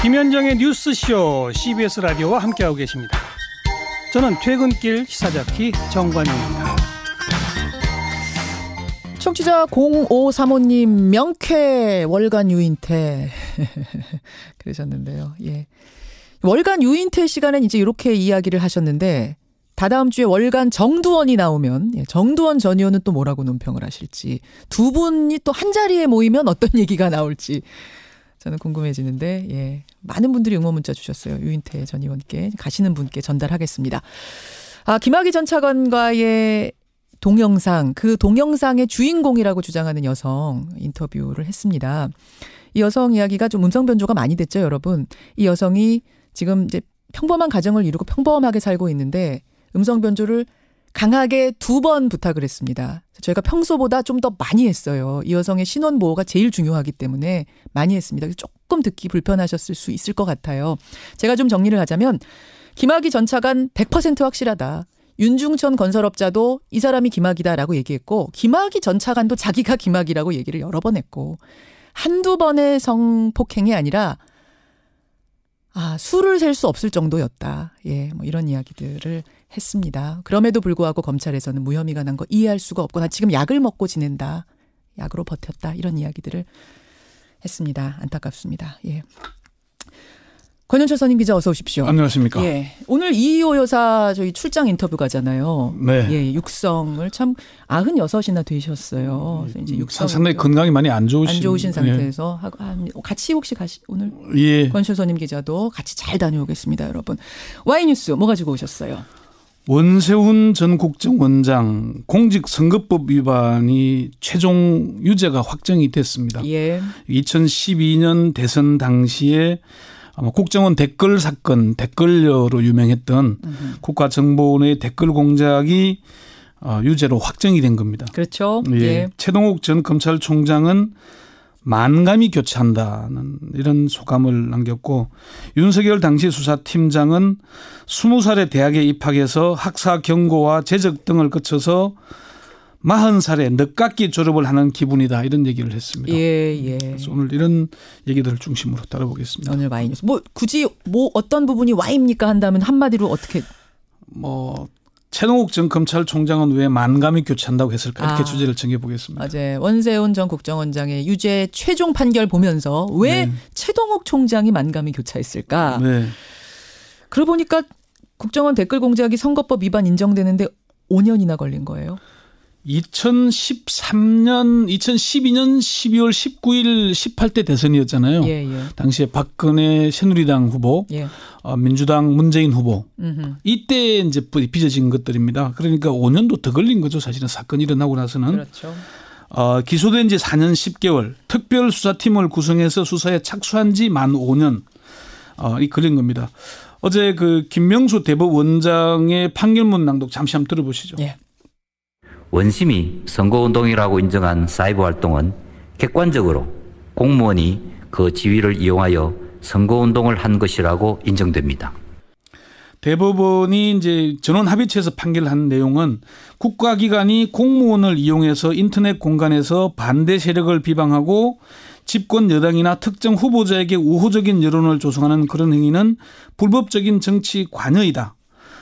김현정의 뉴스쇼 CBS 라디오와 함께하고 계십니다. 저는 퇴근길 시사자키 정관용입니다. 청취자 0535님 명쾌 월간 유인태 그러셨는데요. 예. 월간 유인태 시간엔 이제 이렇게 이야기를 하셨는데 다다음 주에 월간 정두원이 나오면 정두원 전 의원은 또 뭐라고 논평을 하실지 두 분이 또 한 자리에 모이면 어떤 얘기가 나올지 저는 궁금해지는데 예. 많은 분들이 응원 문자 주셨어요. 유인태 전 의원께 가시는 분께 전달하겠습니다. 김학의 전 차관과의 동영상, 그 동영상의 주인공이라고 주장하는 여성 인터뷰를 했습니다. 이 여성 이야기가 좀 음성 변조가 많이 됐죠, 여러분. 이 여성이 지금 이제 평범한 가정을 이루고 평범하게 살고 있는데 음성 변조를 강하게 2번 부탁을 했습니다. 저희가 평소보다 좀 더 많이 했어요. 이 여성의 신원 보호가 제일 중요하기 때문에 많이 했습니다. 조금 듣기 불편하셨을 수 있을 것 같아요. 제가 좀 정리를 하자면 김학의 전 차관 100% 확실하다. 윤중천 건설업자도 이 사람이 김학이다라고 얘기했고 김학의 전 차관도 자기가 김학이라고 얘기를 여러 번 했고 한두 번의 성폭행이 아니라 수를 셀 수 없을 정도였다. 예, 뭐 이런 이야기들을 했습니다. 그럼에도 불구하고 검찰에서는 무혐의가 난 거 이해할 수가 없고 나 지금 약을 먹고 지낸다. 약으로 버텼다. 이런 이야기들을 했습니다. 안타깝습니다. 예. 권현철 선임 기자 어서 오십시오. 안녕하십니까. 예. 오늘 이희호 여사 저희 출장 인터뷰 가잖아요. 네. 예, 육성을 참 96이나 되셨어요. 이제 육성 상당히 건강이 많이 안 좋으신 상태에서 같이 혹시 오늘 예. 권현철 선임 기자도 같이 잘 다녀오겠습니다, 여러분. Y뉴스 뭐 가지고 오셨어요? 원세훈 전 국정원장 공직선거법 위반이 최종 유죄가 확정이 됐습니다. 예. 2012년 대선 당시에 아마 국정원 댓글 사건, 댓글녀로 유명했던 국가정보원의 댓글 공작이 유죄로 확정이 된 겁니다. 그렇죠. 예. 예. 최동욱 전 검찰총장은 만감이 교차한다는 이런 소감을 남겼고 윤석열 당시 수사팀장은 20살에 대학에 입학해서 학사 경고와 재적 등을 거쳐서 40살에 늦깎이 졸업을 하는 기분이다 이런 얘기를 했습니다. 예, 예. 그래서 오늘 이런 얘기들을 중심으로 다뤄보겠습니다. 오늘 Y뉴스. 굳이 어떤 부분이 Y입니까 한다면 한마디로 어떻게? 최동욱 전 검찰총장은 왜 만감이 교차한다고 했을까 이렇게 주제를 정해보겠습니다. 어제 원세훈 전 국정원장의 유죄 최종 판결 보면서 왜 최동욱 총장이 만감이 교차했을까? 네. 그러고 보니까 국정원 댓글 공작이 선거법 위반 인정되는데 5년이나 걸린 거예요. 2012년 12월 19일 18대 대선이었잖아요. 예, 예. 당시에 박근혜 새누리당 후보, 예. 민주당 문재인 후보. 이때 이제 빚어진 것들입니다. 그러니까 5년도 더 걸린 거죠. 사실은 사건이 일어나고 나서는. 그렇죠. 기소된 지 4년 10개월 특별수사팀을 구성해서 수사에 착수한 지 만 5년 이 걸린 겁니다. 어제 그 김명수 대법원장의 판결문 낭독 잠시 한번 들어보시죠. 예. 원심이 선거운동이라고 인정한 사이버 활동은 객관적으로 공무원이 그 지위를 이용하여 선거운동을 한 것이라고 인정됩니다. 대법원이 이제 전원합의체에서 판결한 내용은 국가기관이 공무원을 이용해서 인터넷 공간에서 반대 세력을 비방하고 집권 여당이나 특정 후보자에게 우호적인 여론을 조성하는 그런 행위는 불법적인 정치 관여이다.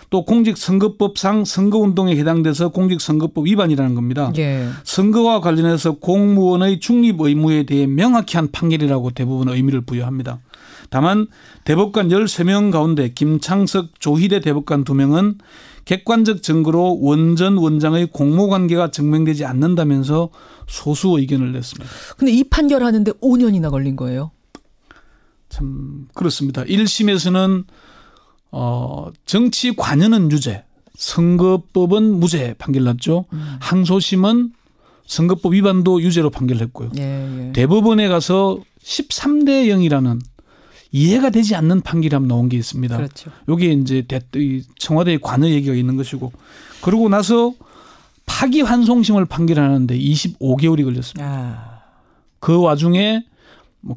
또 공직선거법상 선거운동에 해당돼서 공직선거법 위반이라는 겁니다. 예. 선거와 관련해서 공무원의 중립 의무에 대해 명확히 한 판결이라고 대법원은 의미를 부여합니다. 다만 대법관 13명 가운데 김창석, 조희대 대법관 2명은 객관적 증거로 원 전 원장의 공모관계가 증명되지 않는다면서 소수 의견을 냈습니다. 근데 이 판결하는데 5년이나 걸린 거예요? 참 그렇습니다. 1심에서는 정치 관여는 유죄, 선거법은 무죄 판결 났죠. 항소심은 선거법 위반도 유죄로 판결했고요. 예, 예. 대법원에 가서 13대 0이라는 이해가 되지 않는 판결이 한번 나온 게 있습니다. 그렇죠. 여기에 이제 청와대의 관여 얘기가 있는 것이고 그러고 나서 파기환송심을 판결하는데 25개월이 걸렸습니다. 그 와중에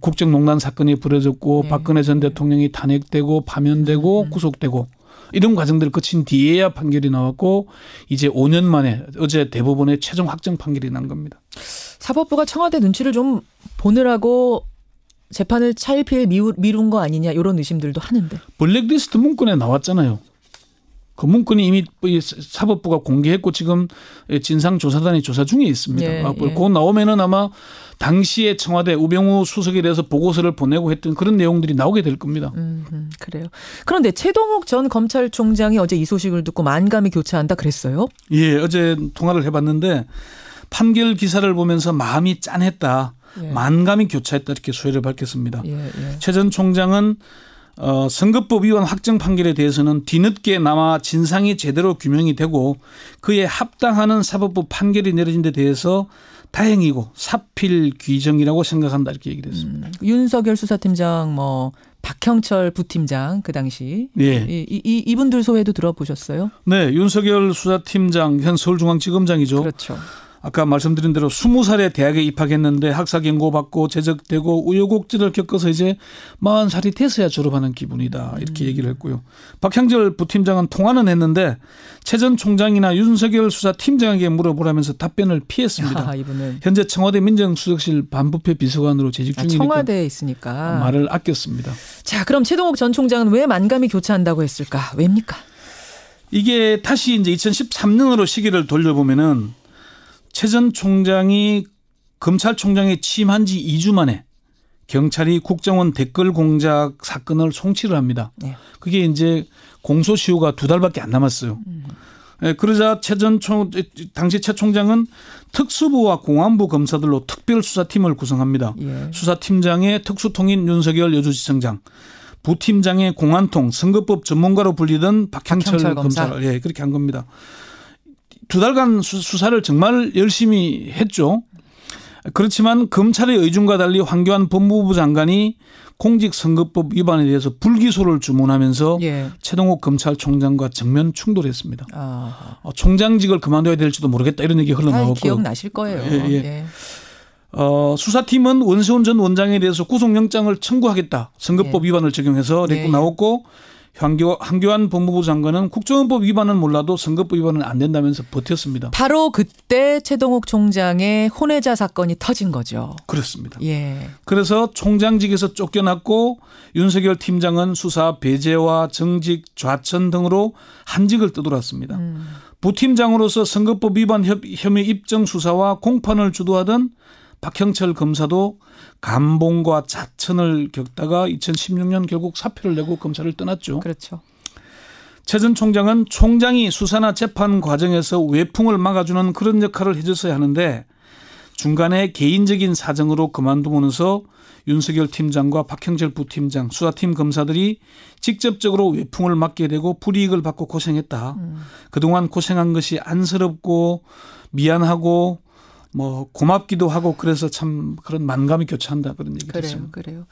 국정농단 사건이 벌어졌고 네. 박근혜 전 대통령이 탄핵되고 파면되고 구속되고 이런 과정들을 거친 뒤에야 판결이 나왔고 이제 5년 만에 어제 대법원의 최종 확정 판결이 난 겁니다. 사법부가 청와대 눈치를 좀 보느라고 재판을 차일피일 미룬 거 아니냐 이런 의심들도 하는데. 블랙리스트 문건에 나왔잖아요. 그 문건이 이미 사법부가 공개했고 지금 진상조사단이 조사 중에 있습니다. 예, 예. 곧 나오면은 아마 당시에 청와대 우병우 수석에 대해서 보고서를 보내고 했던 그런 내용들이 나오게 될 겁니다. 그래요. 그런데 최동욱 전 검찰총장이 어제 이 소식을 듣고 만감이 교차한다 그랬어요? 예, 어제 통화를 해봤는데 판결 기사를 보면서 마음이 짠했다. 예. 만감이 교차했다 이렇게 소회를 밝혔습니다. 예. 최 전 총장은 선거법 위반 확정 판결에 대해서는 뒤늦게 남아 진상이 제대로 규명이 되고 그에 합당하는 사법부 판결이 내려진 데 대해서 다행이고 사필 규정이라고 생각한다 이렇게 얘기를 했습니다. 윤석열 수사팀장 박형철 부팀장 그 당시 예. 이분들 소회도 들어보셨어요? 네, 윤석열 수사팀장 현 서울중앙지검장이죠. 그렇죠. 아까 말씀드린 대로 20살에 대학에 입학했는데 학사 경고받고 제적되고 우여곡절을 겪어서 이제 40살이 돼서야 졸업하는 기분이다 이렇게 얘기를 했고요. 박형철 부팀장은 통화는 했는데 최 전 총장이나 윤석열 수사팀장에게 물어보라면서 답변을 피했습니다. 이분은. 현재 청와대 민정수석실 반부패 비서관으로 재직 중이니까 청와대에 있으니까. 말을 아꼈습니다. 자, 그럼 최동욱 전 총장은 왜 만감이 교차한다고 했을까? 왜입니까? 이게 다시 이제 2013년으로 시기를 돌려보면은 최 전 총장이 검찰총장에 취임한 지 2주 만에 경찰이 국정원 댓글 공작 사건을 송치를 합니다. 네. 그게 이제 공소시효가 2달밖에 안 남았어요. 그러자 당시 최 총장은 특수부와 공안부 검사들로 특별수사팀을 구성합니다. 예. 수사팀장의 특수통인 윤석열 여주지청장, 부팀장의 공안통 선거법 전문가로 불리던 박형철 검사를 그렇게 한 겁니다. 2달간 수사를 정말 열심히 했죠. 그렇지만 검찰의 의중과 달리 황교안 법무부 장관이 공직선거법 위반에 대해서 불기소를 주문하면서 최동욱 검찰총장과 정면 충돌했습니다. 총장직을 그만둬야 될지도 모르겠다 이런 얘기 흘러나왔고. 기억나실 거예요. 예. 수사팀은 원세훈 전 원장에 대해서 구속영장을 청구하겠다. 선거법 위반을 적용해서 내고 나왔고 황교안 법무부 장관은 국정원법 위반은 몰라도 선거법 위반은 안 된다면서 버텼습니다. 바로 그때 최동욱 총장의 혼외자 사건이 터진 거죠. 그렇습니다. 예. 그래서 총장직에서 쫓겨났고 윤석열 팀장은 수사 배제와 정직 좌천 등으로 한직을 떠돌았습니다. 부팀장으로서 선거법 위반 혐의 입증 수사와 공판을 주도하던 박형철 검사도 감봉과 자천을 겪다가 2016년 결국 사표를 내고 검찰을 떠났죠. 그렇죠. 최 전 총장은 총장이 수사나 재판 과정에서 외풍을 막아주는 그런 역할을 해줬어야 하는데 중간에 개인적인 사정으로 그만두면서 윤석열 팀장과 박형철 부팀장, 수사팀 검사들이 직접적으로 외풍을 맞게 되고 불이익을 받고 고생했다. 그동안 고생한 것이 안쓰럽고 미안하고 고맙기도 하고 그래서 참 그런 만감이 교차한다 그런 얘기를 했습니다. 그래요.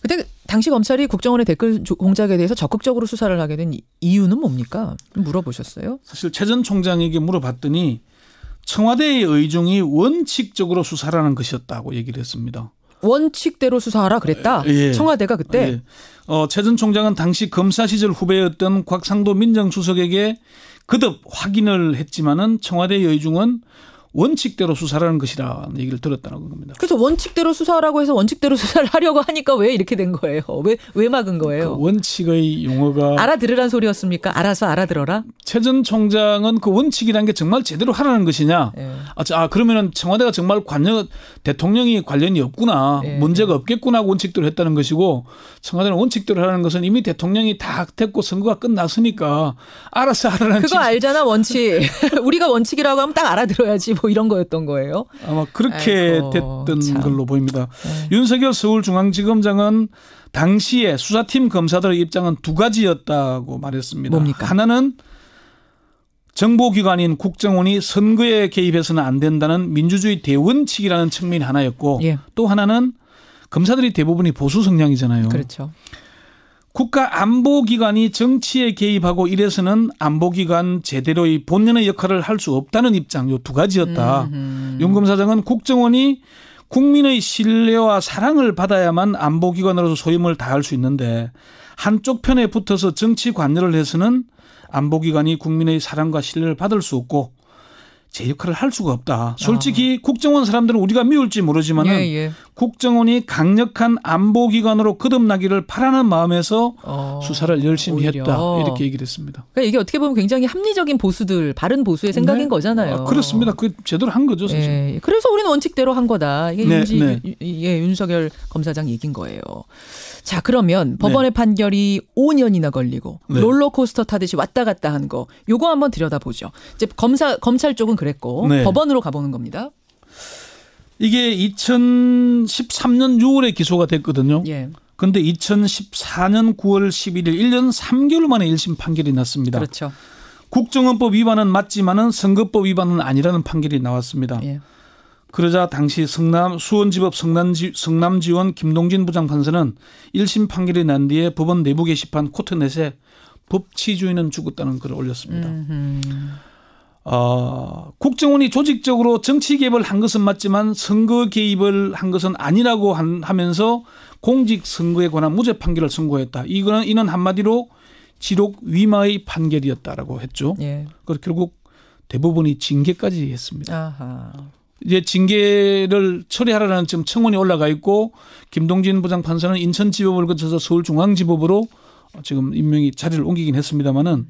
그때 당시 검찰이 국정원의 댓글 공작에 대해서 적극적으로 수사를 하게 된 이유는 뭡니까? 물어보셨어요? 사실 최 전 총장에게 물어봤더니 청와대의 의중이 원칙적으로 수사라는 것이었다고 얘기를 했습니다. 원칙대로 수사하라 그랬다? 예. 청와대가 그때? 예. 최 전 총장은 당시 검사 시절 후배였던 곽상도 민정수석에게 거듭 확인을 했지만은 청와대의 의중은 원칙대로 수사라는 것이라는 얘기를 들었다는 겁니다. 그래서 원칙대로 수사하라고 해서 원칙대로 수사를 하려고 하니까 왜 이렇게 된 거예요? 왜 막은 거예요? 그 원칙의 용어가 알아들으란 소리였습니까? 알아서 알아들어라? 최 전 총장은 그 원칙이라는 게 정말 제대로 하라는 것이냐? 그러면은 청와대가 정말 대통령이 관련이 없구나, 문제가 없겠구나 하고 원칙대로 했다는 것이고 청와대는 원칙대로 하라는 것은 이미 대통령이 다 됐고 선거가 끝났으니까 알아서 하라는. 그거 알잖아 원칙. 우리가 원칙이라고 하면 딱 알아들어야지. 이런 거였던 거예요. 아마 그렇게 됐던 걸로 보입니다. 윤석열 서울중앙지검장은 당시에 수사팀 검사들의 입장은 2가지였다고 말했습니다. 뭡니까? 하나는 정보기관인 국정원이 선거에 개입해서는 안 된다는 민주주의 대원칙이라는 측면이 하나였고 또 하나는 검사들이 대부분이 보수 성향이잖아요. 그렇죠. 국가안보기관이 정치에 개입하고 이래서는 안보기관 제대로의 본연의 역할을 할 수 없다는 입장, 요 2가지였다. 윤 검사장은 국정원이 국민의 신뢰와 사랑을 받아야만 안보기관으로서 소임을 다할 수 있는데 한쪽 편에 붙어서 정치 관여를 해서는 안보기관이 국민의 사랑과 신뢰를 받을 수 없고 제 역할을 할 수가 없다. 솔직히 국정원 사람들은 우리가 미울지 모르지만은 국정원이 강력한 안보기관으로 거듭나기를 바라는 마음에서 수사를 열심히 오히려. 했다. 이렇게 얘기를 했습니다. 그러니까 이게 어떻게 보면 굉장히 합리적인 보수들, 바른 보수의 생각인 네. 거잖아요. 그렇습니다. 그 제대로 한 거죠. 사실. 예. 그래서 우리는 원칙대로 한 거다. 이게 네. 윤석열 검사장 얘기인 거예요. 자, 그러면 법원의 판결이 5년이나 걸리고 네. 롤러코스터 타듯이 왔다 갔다 한 거, 요거 한번 들여다보죠. 이제 검찰 쪽은 그랬고 네. 법원으로 가보는 겁니다. 이게 2013년 6월에 기소가 됐거든요. 예. 그런데 2014년 9월 11일 1년 3개월 만에 1심 판결이 났습니다. 그렇죠. 국정원법 위반은 맞지만은 선거법 위반은 아니라는 판결이 나왔습니다. 예. 그러자 당시 수원지법 성남지원 김동진 부장판사는 1심 판결이 난 뒤에 법원 내부 게시판 코트넷에 법치주의는 죽었다는 글을 올렸습니다. 국정원이 조직적으로 정치 개입을 한 것은 맞지만 선거 개입을 한 것은 아니라고 하면서 공직선거에 관한 무죄 판결을 선고했다. 이는 한마디로 지록 위마의 판결이었다라고 했죠. 예. 그래서 결국 대법원이 징계까지 했습니다. 아하. 이제 징계를 처리하라는 지금 청원이 올라가 있고 김동진 부장판사는 인천지법을 거쳐서 서울중앙지법으로 지금 임명이 자리를 옮기긴 했습니다마는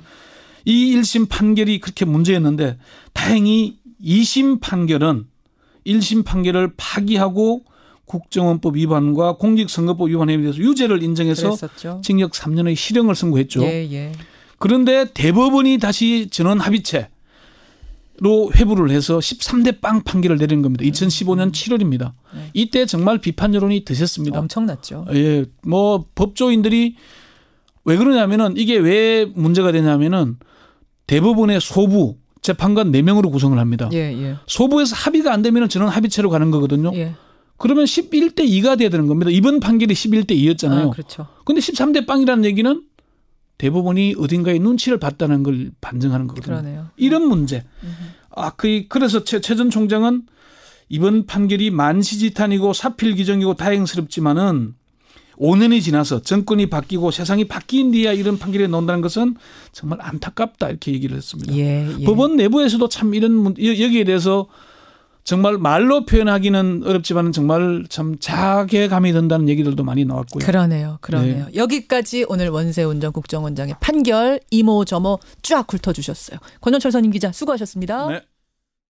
이 1심 판결이 그렇게 문제였는데 다행히 2심 판결은 1심 판결을 파기하고 국정원법 위반과 공직선거법 위반에 대해서 유죄를 인정해서 그랬었죠. 징역 3년의 실형을 선고했죠. 예. 그런데 대법원이 다시 전원합의체로 회부를 해서 13대 빵 판결을 내린 겁니다. 2015년 7월입니다. 이때 정말 비판 여론이 드셨습니다. 엄청났죠. 예, 뭐 법조인들이 왜 그러냐면은 이게 왜 문제가 되냐면은 대법원의 소부 재판관 4명으로 구성을 합니다. 예. 소부에서 합의가 안 되면은 전원 합의체로 가는 거거든요. 예. 그러면 11대 2가 돼야 되는 겁니다. 이번 판결이 11대 2였잖아요. 그렇죠. 그런데 13대 빵이라는 얘기는 대법원이 어딘가에 눈치를 봤다는 걸 반증하는 거거든요. 그러네요. 이런 문제. 그래서 최 전 총장은 이번 판결이 만시지탄이고 사필규정이고 다행스럽지만은 5년이 지나서 정권이 바뀌고 세상이 바뀐 뒤에 이런 판결이 나온다는 것은 정말 안타깝다 이렇게 얘기를 했습니다. 예. 법원 내부에서도 참 이런 여기에 대해서 정말 말로 표현하기는 어렵지만 정말 참 자괴감이 든다는 얘기들도 많이 나왔고요. 그러네요. 네. 여기까지 오늘 원세훈 전 국정원장의 판결 이모저모 쫙 훑어주셨어요. 권영철 선임 기자 수고하셨습니다. 네.